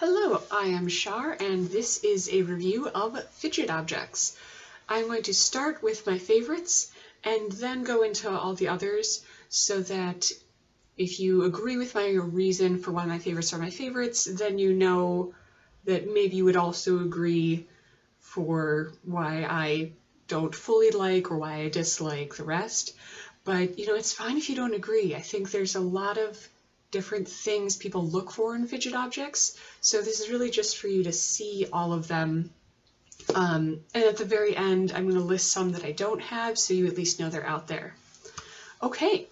Hello, I am Shar, and this is a review of fidget objects. I'm going to start with my favorites and then go into all the others so that if you agree with my reason for why my favorites are my favorites, then you know that maybe you would also agree for why I don't fully like or why I dislike the rest. But, it's fine if you don't agree. I think there's a lot of different things people look for in fidget objects, so this is really just for you to see all of them. And at the very end, I'm going to list some that I don't have, so you at least know they're out there. Okay,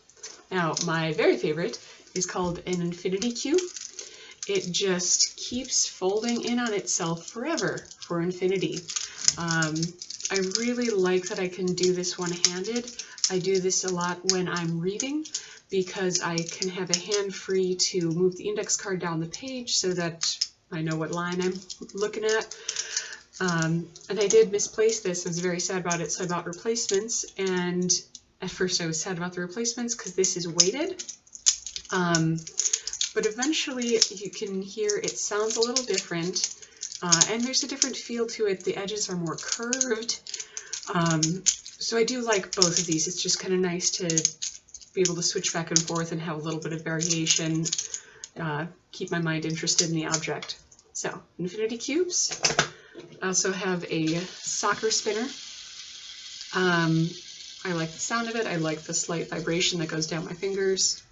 now my very favorite is called an infinity cube. It just keeps folding in on itself forever for infinity. I really like that I can do this one-handed. I do this a lot when I'm reading, because I can have a hand free to move the index card down the page so that I know what line I'm looking at. And I did misplace this. I was very sad about it, so I bought replacements, and at first I was sad about the replacements because this is weighted. But eventually you can hear it sounds a little different, and there's a different feel to it. The edges are more curved. So I do like both of these. It's just kind of nice to be able to switch back and forth and have a little bit of variation, keep my mind interested in the object. So, infinity cubes. I also have a soccer spinner. I like the sound of it. I like the slight vibration that goes down my fingers.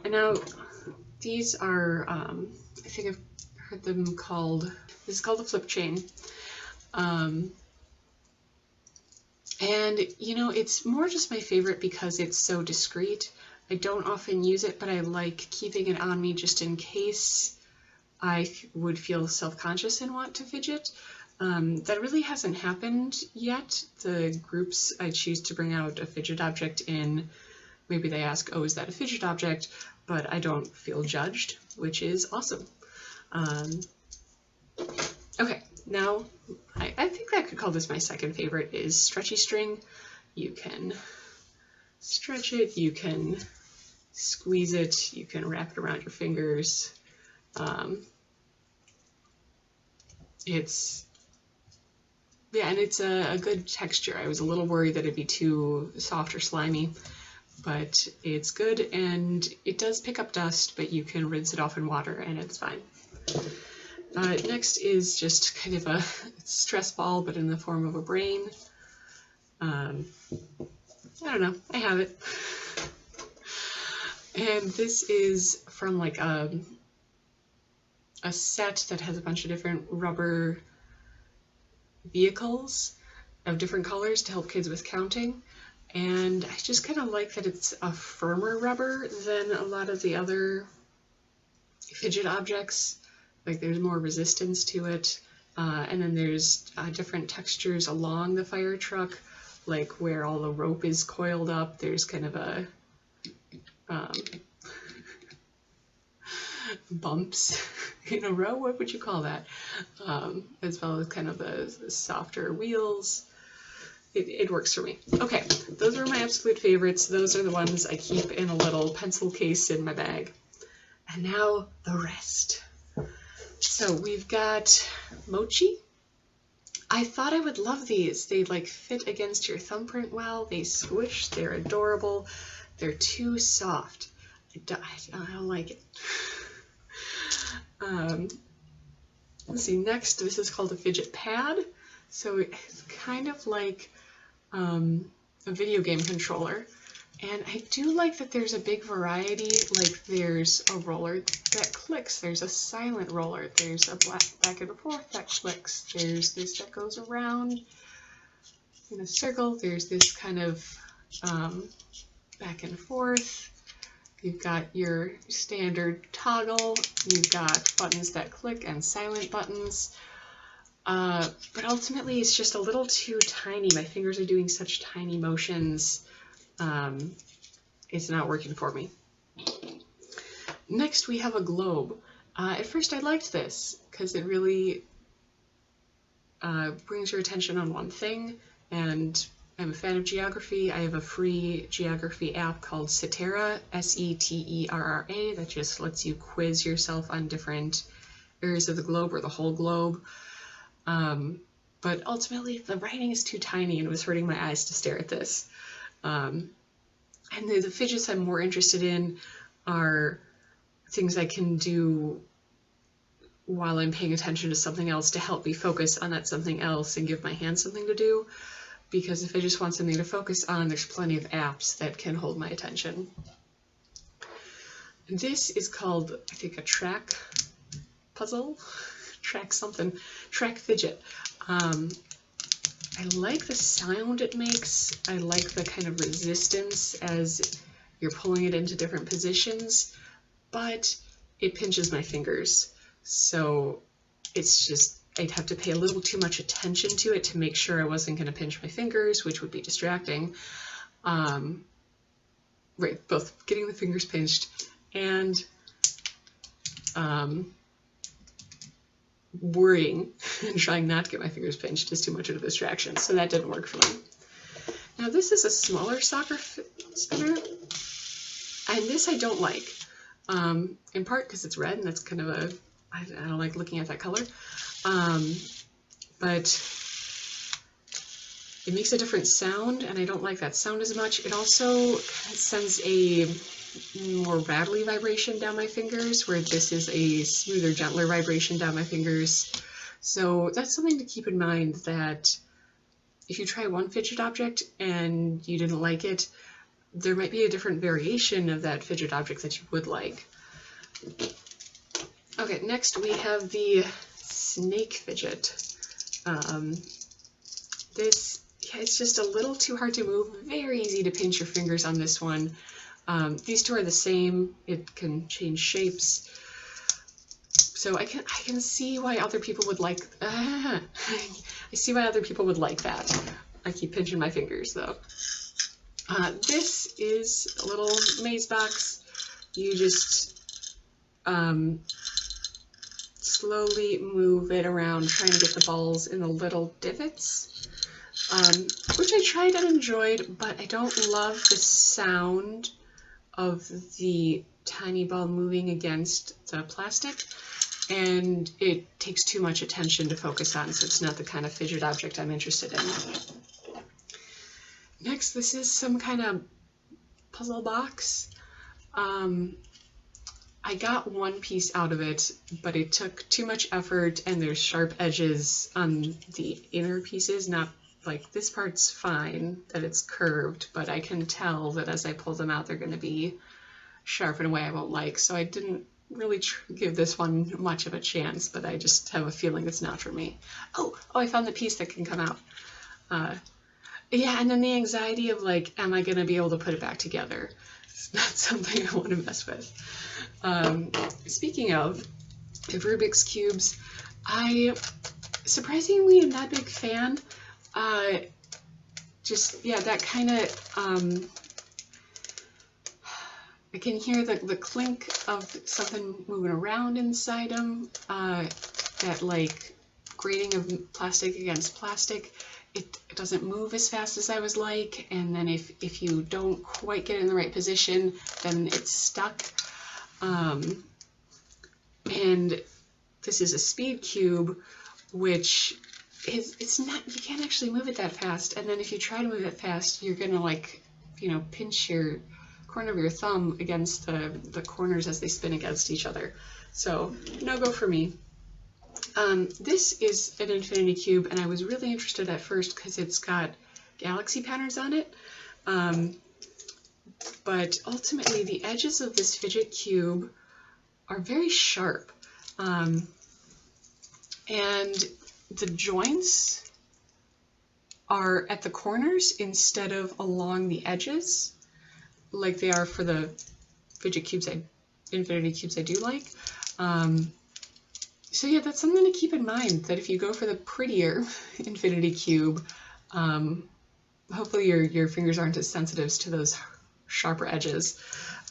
And now, these are, I think I've heard them called, this is called a flip chain. And, it's more just my favorite because it's so discreet. I don't often use it, but I like keeping it on me just in case I would feel self-conscious and want to fidget. That really hasn't happened yet. The groups I choose to bring out a fidget object in, maybe they ask, oh, is that a fidget object? But I don't feel judged, which is awesome. Okay, now I think I could call this my second favorite, is Stretchy String. You can stretch it, you can squeeze it, you can wrap it around your fingers. It's a good texture. I was a little worried that it'd be too soft or slimy, but it's good, and it does pick up dust, but you can rinse it off in water and it's fine. Next is just kind of a stress ball, but in the form of a brain. I don't know, I have it. And this is from like a set that has a bunch of different rubber vehicles of different colors to help kids with counting. And I just kind of like that it's a firmer rubber than a lot of the other fidget objects. Like there's more resistance to it, and then there's different textures along the Firetruck, like where all the rope is coiled up. There's kind of a bumps in a row. What would you call that? As well as kind of the softer wheels. It works for me. Okay, those are my absolute favorites. Those are the ones I keep in a little pencil case in my bag. And now the rest. So we've got Mochi. I thought I would love these. They like fit against your thumbprint well. They squish. They're adorable. They're too soft. I don't like it. Let's see. Next, this is called a Fidget Pad. So it's kind of like a video game controller. And I do like that there's a big variety. Like there's a roller that clicks, there's a silent roller, there's a back and forth that clicks, there's this that goes around in a circle, there's this kind of back and forth. You've got your standard toggle, you've got buttons that click and silent buttons. But ultimately it's just a little too tiny. My fingers are doing such tiny motions. It's not working for me. Next we have a globe. At first I liked this because it really brings your attention on one thing, and I'm a fan of geography. I have a free geography app called Setera, S-E-T-E-R-R-A, that just lets you quiz yourself on different areas of the globe or the whole globe. But ultimately, the writing is too tiny and it was hurting my eyes to stare at this. And the fidgets I'm more interested in are things I can do while I'm paying attention to something else to help me focus on that something else and give my hand something to do. Because if I just want something to focus on, there's plenty of apps that can hold my attention. This is called, I think, a track puzzle? Track fidget. I like the sound it makes. I like the kind of resistance as you're pulling it into different positions, but it pinches my fingers. So it's just, I'd have to pay a little too much attention to it to make sure I wasn't going to pinch my fingers, which would be distracting. Right, both getting the fingers pinched and worrying and trying not to get my fingers pinched is too much of a distraction, so that didn't work for me. Now this is a smaller soccer spinner, and this I don't like, in part because it's red and that's kind of a, I don't like looking at that color, but it makes a different sound and I don't like that sound as much. It also sends a more rattly vibration down my fingers, where this is a smoother, gentler vibration down my fingers. So that's something to keep in mind, that if you try one fidget object and you didn't like it, there might be a different variation of that fidget object that you would like. Okay, next we have the snake fidget. It's just a little too hard to move, very easy to pinch your fingers on this one. These two are the same. It can change shapes, so I can see why other people would like. I see why other people would like that. I keep pinching my fingers though. This is a little maze box. You just slowly move it around, trying to get the balls in the little divots, which I tried and enjoyed, but I don't love the sound of the tiny ball moving against the plastic, and it takes too much attention to focus on, so it's not the kind of fidget object I'm interested in. Next, this is some kind of puzzle box. I got one piece out of it, but it took too much effort, and there's sharp edges on the inner pieces. Not like this part's fine, that it's curved, but I can tell that as I pull them out, they're going to be sharp in a way I won't like. So I didn't really give this one much of a chance, but I just have a feeling it's not for me. Oh, I found the piece that can come out. Yeah, and then the anxiety of like, am I going to be able to put it back together? It's not something I want to mess with. Speaking of Rubik's Cubes, I surprisingly am not a big fan. That kind of, I can hear the clink of something moving around inside them, that like grating of plastic against plastic. It doesn't move as fast as I was like, and then if you don't quite get in the right position, then it's stuck. And this is a speed cube, which it's not, you can't actually move it that fast, and then if you try to move it fast, you're gonna like, pinch your corner of your thumb against the corners as they spin against each other. So no go for me. This is an infinity cube, and I was really interested at first because it's got galaxy patterns on it, but ultimately the edges of this fidget cube are very sharp, and the joints are at the corners instead of along the edges like they are for the fidget cubes, infinity cubes I do like. So yeah, that's something to keep in mind, that if you go for the prettier infinity cube, hopefully your fingers aren't as sensitive to those sharper edges.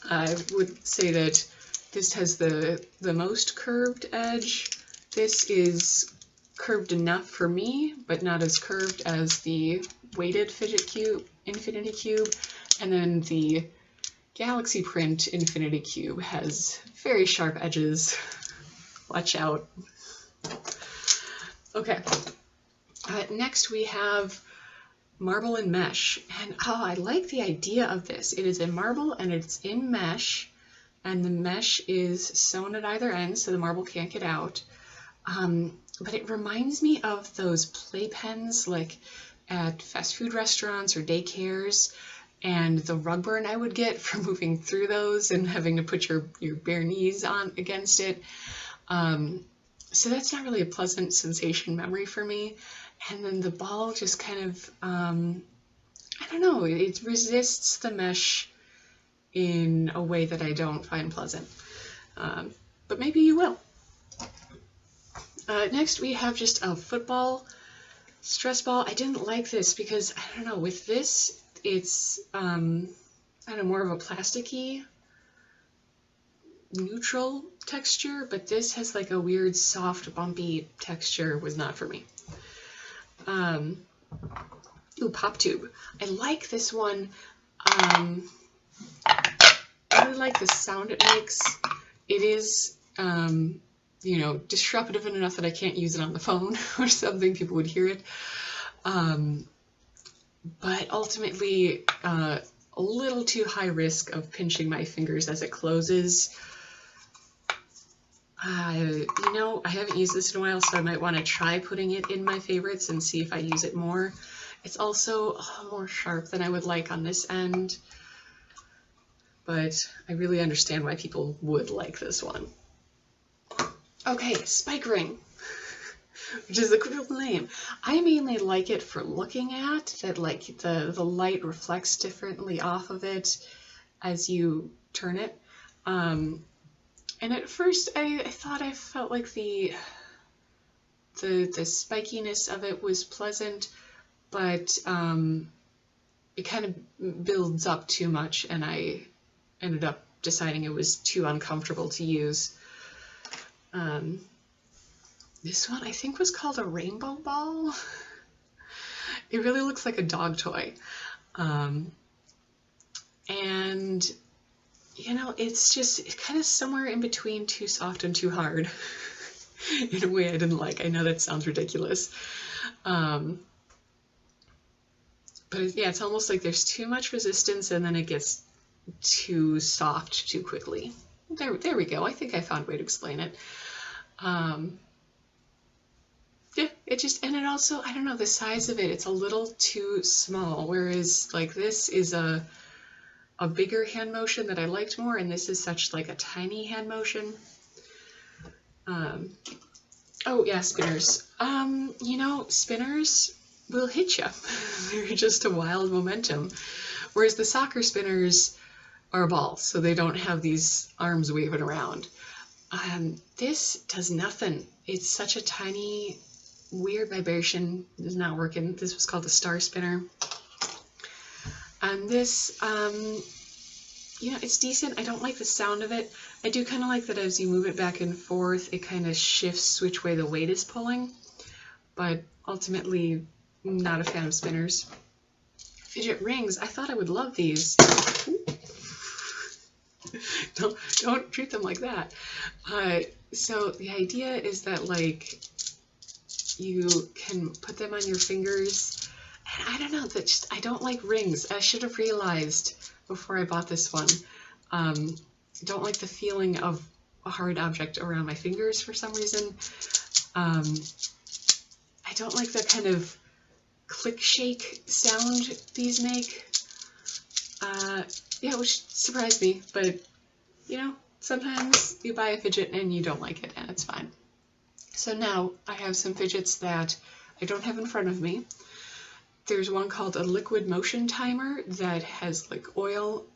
I would say that this has the most curved edge. This is curved enough for me, but not as curved as the weighted fidget cube, infinity cube. And then the galaxy print infinity cube has very sharp edges Watch out. Okay. Next we have marble and mesh. And oh, I like the idea of this. It is a marble and it's in mesh. And the mesh is sewn at either end so the marble can't get out. But it reminds me of those playpens like at fast food restaurants or daycares, and the rug burn I would get from moving through those and having to put your bare knees on against it. So that's not really a pleasant sensation memory for me. And then the ball just kind of, I don't know, it resists the mesh in a way that I don't find pleasant. But maybe you will. Next we have just a football stress ball. I didn't like this because, I don't know, with this, it's, I don't know, more of a plasticky, neutral texture, but this has like a weird, soft, bumpy texture. Was not for me. Ooh, Pop Tube. I like this one. I really like the sound it makes. It is, you know, disruptive enough that I can't use it on the phone or something. People would hear it. But ultimately, a little too high risk of pinching my fingers as it closes. You know, I haven't used this in a while, so I might want to try putting it in my favorites and see if I use it more. It's also more sharp than I would like on this end, but I really understand why people would like this one. Okay, Spike Ring, which is a cool name. I mainly like it for looking at, that like the light reflects differently off of it as you turn it. And at first I thought I felt like the spikiness of it was pleasant, but it kind of builds up too much, and I ended up deciding it was too uncomfortable to use. This one I think was called a rainbow ball. It really looks like a dog toy. And you know, it's kind of somewhere in between too soft and too hard in a way I didn't like. I know that sounds ridiculous. But yeah, it's almost like there's too much resistance and then it gets too soft too quickly. There we go. I think I found a way to explain it. Yeah, and it also, I don't know, the size of it, it's a little too small, whereas like this is a bigger hand motion that I liked more, and this is such like a tiny hand motion. Oh yeah, spinners. You know, spinners will hit you. They're just a wild momentum. Whereas the soccer spinners are balls, so they don't have these arms waving around. This does nothing. It's such a tiny, weird vibration. It's not working. This was called a star spinner. And this, you know, it's decent. I don't like the sound of it. I do kind of like that as you move it back and forth, it kind of shifts which way the weight is pulling. But ultimately, not a fan of spinners. Fidget rings. I thought I would love these. Don't treat them like that. So the idea is that like you can put them on your fingers. And I don't know, I don't like rings. I should have realized before I bought this one. I don't like the feeling of a hard object around my fingers for some reason. I don't like the kind of click shake sound these make. Yeah, which surprised me, but you know, sometimes you buy a fidget and you don't like it, and it's fine. So now I have some fidgets that I don't have in front of me. There's one called a liquid motion timer that has like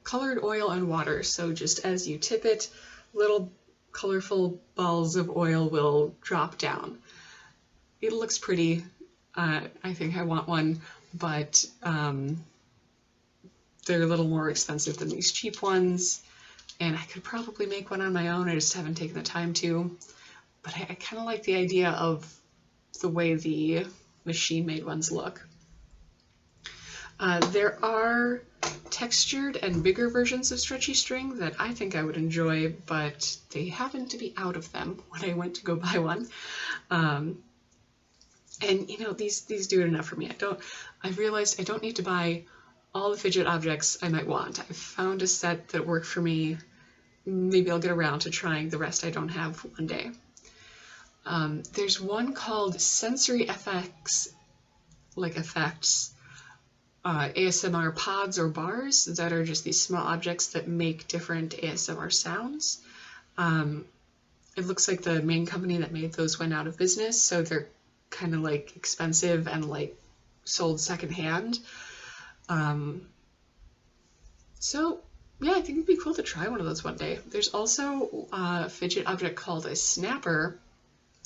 colored oil and water. So just as you tip it, little colorful balls of oil will drop down. It looks pretty. I think I want one, but they're a little more expensive than these cheap ones. And I could probably make one on my own. I just haven't taken the time to. But I kind of like the idea of the way the machine-made ones look. There are textured and bigger versions of Stretchy String that I think I would enjoy, but they happened to be out of them when I went to go buy one. And you know, these do it enough for me. I realized I don't need to buy all the fidget objects I might want. I've found a set that worked for me. Maybe I'll get around to trying the rest I don't have one day. There's one called Sensory FX, like effects, ASMR pods or bars that are just these small objects that make different ASMR sounds. It looks like the main company that made those went out of business, so they're kind of like expensive and like sold secondhand. So yeah, I think it'd be cool to try one of those one day. There's also a fidget object called a snapper.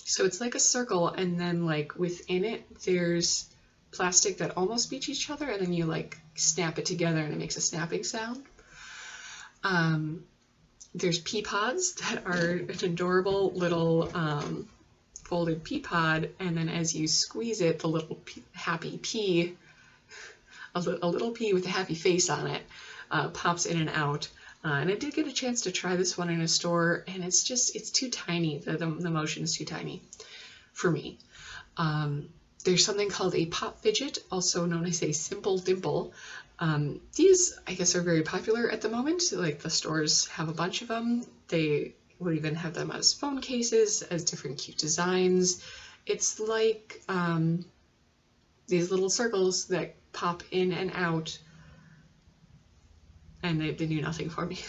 So it's like a circle, and then like within it there's plastic that almost beach each other, and then you like snap it together and it makes a snapping sound. There's pea pods that are an adorable little folded pea pod, and then as you squeeze it, the little happy pea, a little pea with a happy face on it, pops in and out. And I did get a chance to try this one in a store, and it's too tiny. The motion is too tiny for me. There's something called a pop fidget, also known as a simple dimple. These, I guess, are very popular at the moment. Like, the stores have a bunch of them. They will even have them as phone cases, as different cute designs. It's like these little circles that pop in and out, and they do nothing for me.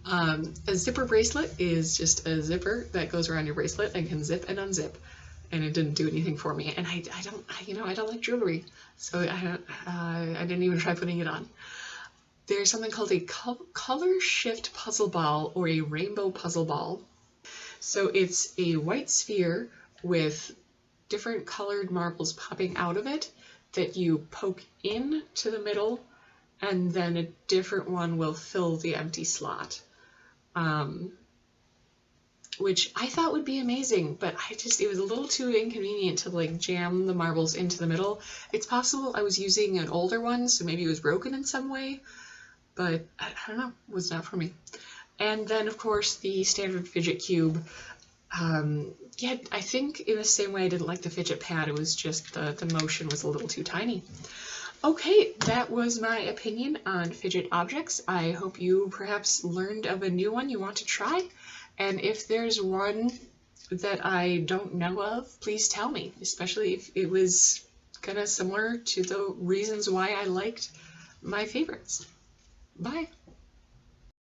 A zipper bracelet is just a zipper that goes around your bracelet and can zip and unzip, and it didn't do anything for me. And I don't like jewelry, so I didn't even try putting it on. There's something called a color shift puzzle ball, or a rainbow puzzle ball. So it's a white sphere with different colored marbles popping out of it that you poke in to the middle, and then a different one will fill the empty slot, which I thought would be amazing, but it was a little too inconvenient to like jam the marbles into the middle. It's possible I was using an older one, so maybe it was broken in some way, but I don't know, it was not for me. And then of course the standard Fidget Cube. Yeah, I think in the same way I didn't like the Fidget Pad, it was just the motion was a little too tiny. Okay, that was my opinion on fidget objects. I hope you perhaps learned of a new one you want to try. And if there's one that I don't know of, please tell me, especially if it was kind of similar to the reasons why I liked my favorites. Bye.